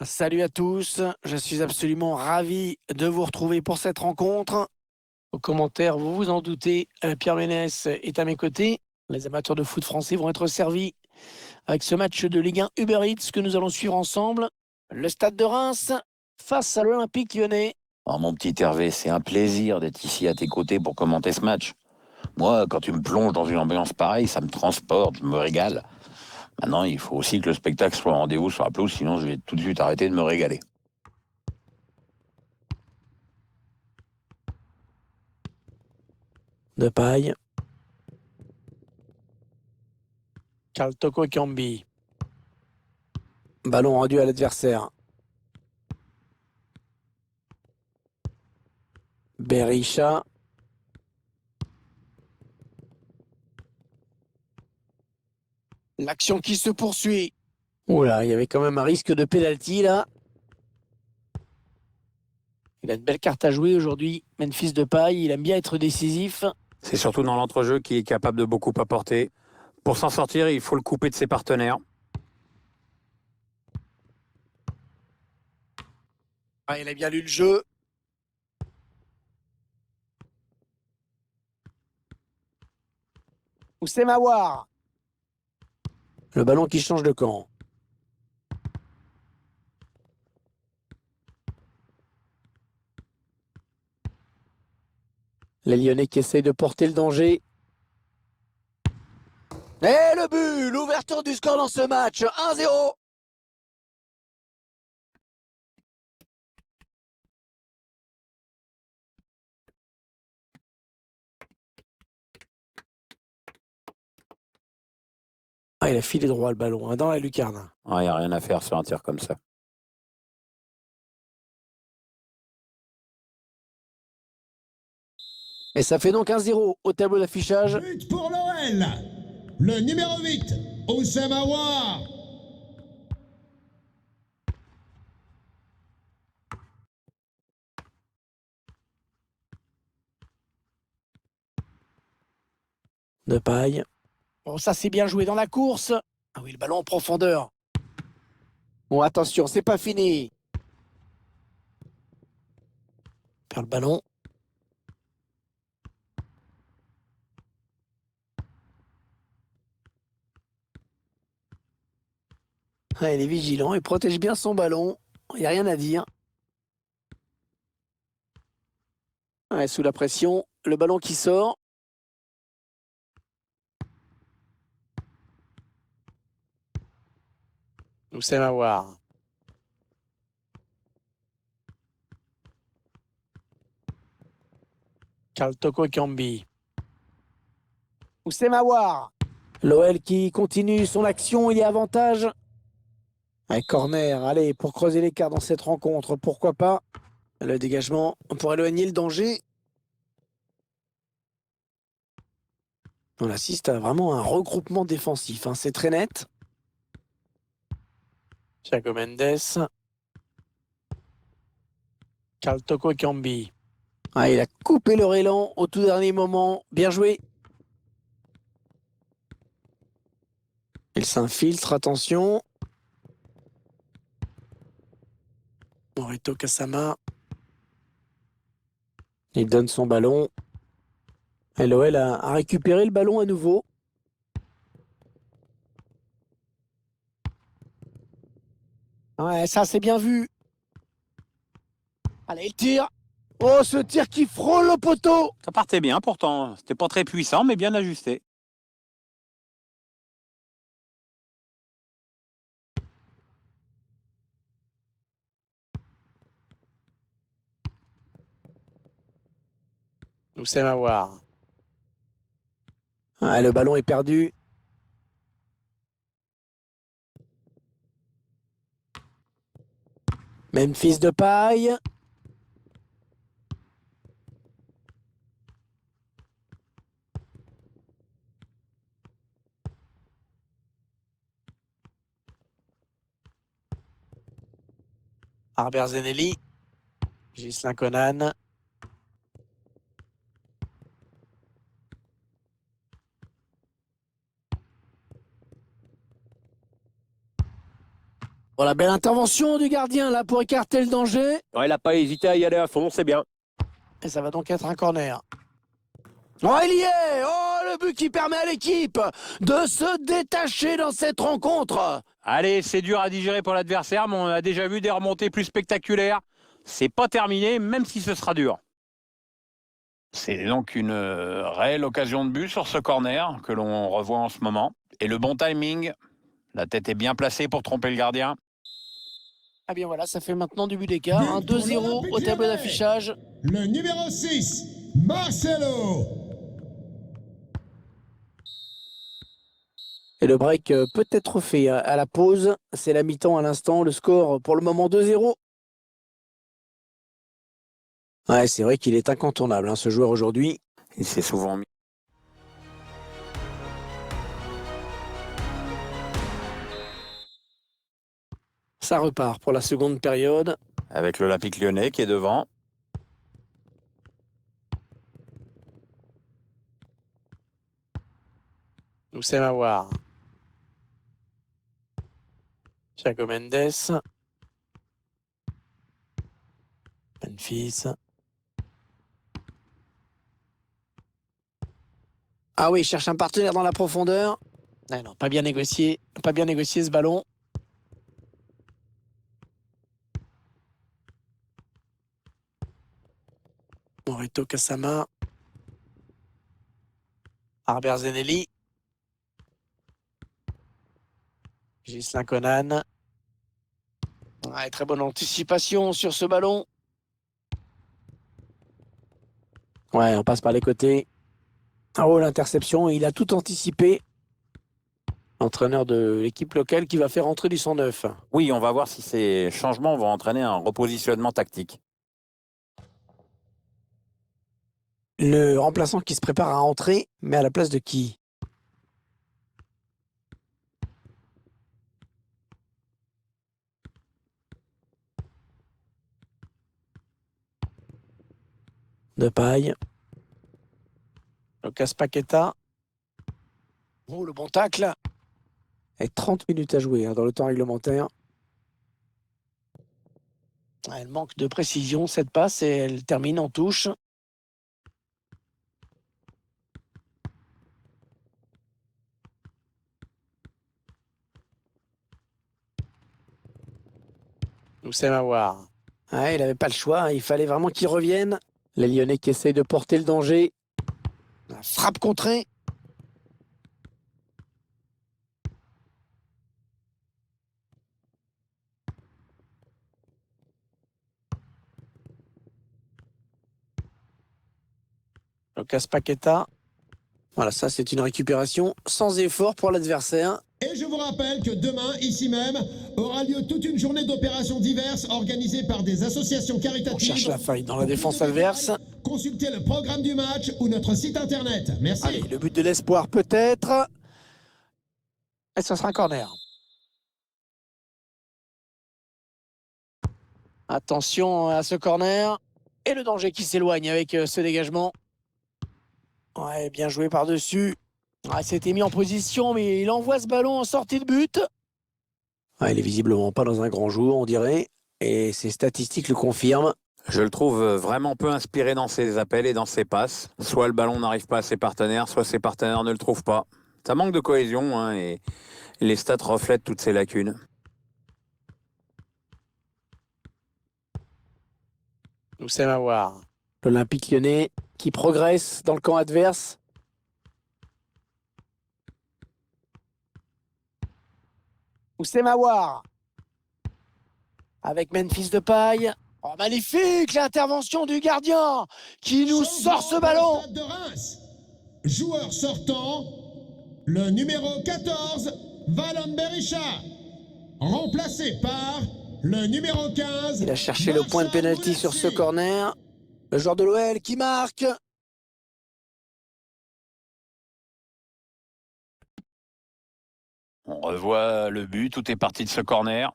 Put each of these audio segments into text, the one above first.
Salut à tous, je suis absolument ravi de vous retrouver pour cette rencontre. Aux commentaires, vous vous en doutez, Pierre Ménès est à mes côtés. Les amateurs de foot français vont être servis avec ce match de Ligue 1 Uber Eats que nous allons suivre ensemble. Le Stade de Reims face à l'Olympique Lyonnais. Oh, mon petit Hervé, c'est un plaisir d'être ici à tes côtés pour commenter ce match. Moi, quand tu me plonges dans une ambiance pareille, ça me transporte, je me régale. Maintenant, il faut aussi que le spectacle soit au rendez-vous sur la pelouse, sinon je vais tout de suite arrêter de me régaler. De paille. Karl Toko Ekambi. Ballon rendu à l'adversaire. Berisha. L'action qui se poursuit. Oula, il y avait quand même un risque de pénalty là. Il a une belle carte à jouer aujourd'hui, Memphis Depay. Il aime bien être décisif. C'est surtout dans l'entrejeu qu'il est capable de beaucoup apporter. Pour s'en sortir, il faut le couper de ses partenaires. Il a bien lu le jeu. Oussem Aouar. Le ballon qui change de camp. Les Lyonnais qui essayent de porter le danger. Et le but, l'ouverture du score dans ce match, 1-0. Il a filé droit le ballon dans la lucarne. Il n'y a rien à faire sur un tir comme ça. Et ça fait donc 1-0 au tableau d'affichage. But pour l'OL, le numéro 8, Oussem Aouar. De paille. Bon, ça c'est bien joué dans la course. Ah oui, le ballon en profondeur. Bon, attention, c'est pas fini. Perd le ballon. Il est vigilant, il protège bien son ballon. Il n'y a rien à dire. Sous la pression, le ballon qui sort. Oussem Aouar. Karl Toko Ekambi. Oussem Aouar. L'OL qui continue son action, il y a avantage. Un corner, allez, pour creuser l'écart dans cette rencontre, pourquoi pas. Le dégagement pour éloigner le danger. On assiste à vraiment un regroupement défensif, c'est très net. Thiago Mendes. Karl Toko Ekambi. Il a coupé leur élan au tout dernier moment. Bien joué. Il s'infiltre, attention. Morito Kasama. Il donne son ballon. Et l'OL a récupéré le ballon à nouveau. Ouais, ça c'est bien vu. Allez, il tire. Oh, ce tir qui frôle le poteau. Ça partait bien pourtant. C'était pas très puissant, mais bien ajusté. Oussem Aouar. Le ballon est perdu. Memphis Depay. Harbert Zenelli. Ghislain Conan. Bon, la belle intervention du gardien là pour écarter le danger. Ouais, il n'a pas hésité à y aller à fond, c'est bien. Et ça va donc être un corner. Oh, il y est! Oh, le but qui permet à l'équipe de se détacher dans cette rencontre. Allez, c'est dur à digérer pour l'adversaire, mais on a déjà vu des remontées plus spectaculaires. C'est pas terminé, même si ce sera dur. C'est donc une réelle occasion de but sur ce corner que l'on revoit en ce moment. Et le bon timing, la tête est bien placée pour tromper le gardien. Ah bien voilà, ça fait maintenant du but d'écart. But pour 2-0 au l'Olympique tableau Lyonnais. d'affichage. Le numéro 6, Marcelo. Et le break peut être fait à la pause. C'est la mi-temps à l'instant. Le score pour le moment 2-0. Ouais, c'est vrai qu'il est incontournable, hein, ce joueur aujourd'hui. Il s'est souvent mis. Ça repart pour la seconde période. Avec l'Olympique Lyonnais qui est devant. Oussem Aouar. Thiago Mendes. Memphis. Ah oui, il cherche un partenaire dans la profondeur. Ah non, pas bien négocié. Pas bien négocié ce ballon. Morito Kasama. Arber Zenelli. Ghislain Conan. Ouais, très bonne anticipation sur ce ballon. Ouais, on passe par les côtés. Oh, l'interception, il a tout anticipé. Entraîneur de l'équipe locale qui va faire entrer du 109. Oui, on va voir si ces changements vont entraîner un repositionnement tactique. Le remplaçant qui se prépare à entrer, mais à la place de qui? De paille. Lucas Paqueta. Oh, le bon tacle. Et 30 minutes à jouer dans le temps réglementaire. Elle manque de précision, cette passe, et elle termine en touche. Oussem Aouar. Ouais, il n'avait pas le choix, hein, il fallait vraiment qu'il revienne. Les Lyonnais qui essayent de porter le danger. La frappe contrée. Lucas Paqueta. Voilà, ça c'est une récupération sans effort pour l'adversaire. Et je vous rappelle que demain, ici même, aura lieu toute une journée d'opérations diverses organisées par des associations On caritatives. cherche la faille dans la Pour plus défense de détails, adverse. Consultez le programme du match ou notre site internet. Merci. Allez, le but de l'espoir peut-être. Et ce sera un corner. Attention à ce corner. Et le danger qui s'éloigne avec ce dégagement. Ouais, bien joué par-dessus. Ouais, c'était mis en position, mais il envoie ce ballon en sortie de but. Ouais, il est visiblement pas dans un grand jour, on dirait. Et ses statistiques le confirment. Je le trouve vraiment peu inspiré dans ses appels et dans ses passes. Soit le ballon n'arrive pas à ses partenaires, soit ses partenaires ne le trouvent pas. Ça manque de cohésion, hein, et les stats reflètent toutes ces lacunes. Oussem Aouar. L'Olympique Lyonnais qui progresse dans le camp adverse. Oussem Aouar. Avec Memphis de paille. Oh, magnifique l'intervention du gardien qui nous sort ce ballon. Stade de Reims. Joueur sortant, le numéro 14, Valon Berisha. Remplacé par le numéro 15. Il a cherché le point de pénalty sur ce corner. Le joueur de l'OL qui marque. On revoit le but, tout est parti de ce corner.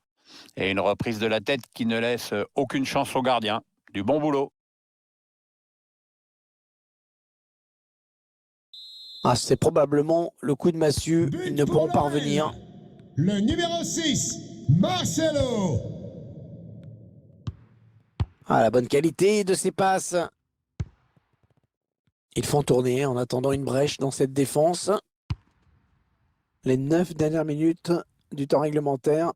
Et une reprise de la tête qui ne laisse aucune chance au gardien. Du bon boulot. Ah, c'est probablement le coup de massue. But Ils ne pour pourront pas l'OL. revenir. Le numéro 6, Marcelo. Ah, la bonne qualité de ses passes. Ils font tourner en attendant une brèche dans cette défense. Les 9 dernières minutes du temps réglementaire.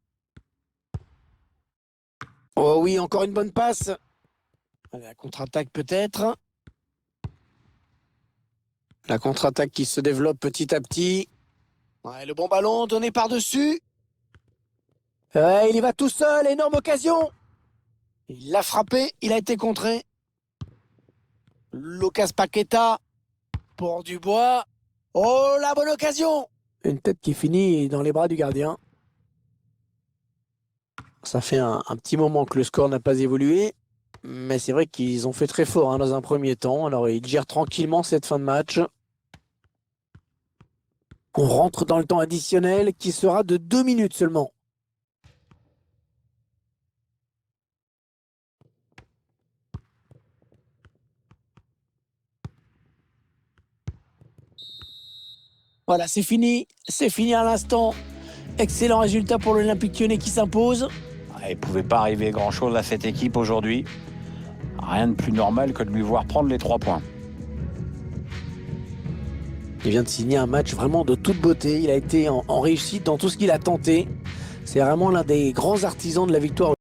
Oh oui, encore une bonne passe. Allez, la contre-attaque peut-être. La contre-attaque qui se développe petit à petit. Ouais, le bon ballon donné par-dessus. Ouais, il y va tout seul, énorme occasion. Il l'a frappé, il a été contré. Lucas Paqueta pour Dubois. Oh, la bonne occasion! Une tête qui finit dans les bras du gardien. Ça fait un petit moment que le score n'a pas évolué. Mais c'est vrai qu'ils ont fait très fort dans un premier temps. Alors ils gèrent tranquillement cette fin de match. On rentre dans le temps additionnel qui sera de 2 minutes seulement. Voilà, c'est fini à l'instant. Excellent résultat pour l'Olympique Lyonnais qui s'impose. Il ne pouvait pas arriver grand-chose à cette équipe aujourd'hui. Rien de plus normal que de lui voir prendre les 3 points. Il vient de signer un match vraiment de toute beauté. Il a été en réussite dans tout ce qu'il a tenté. C'est vraiment l'un des grands artisans de la victoire.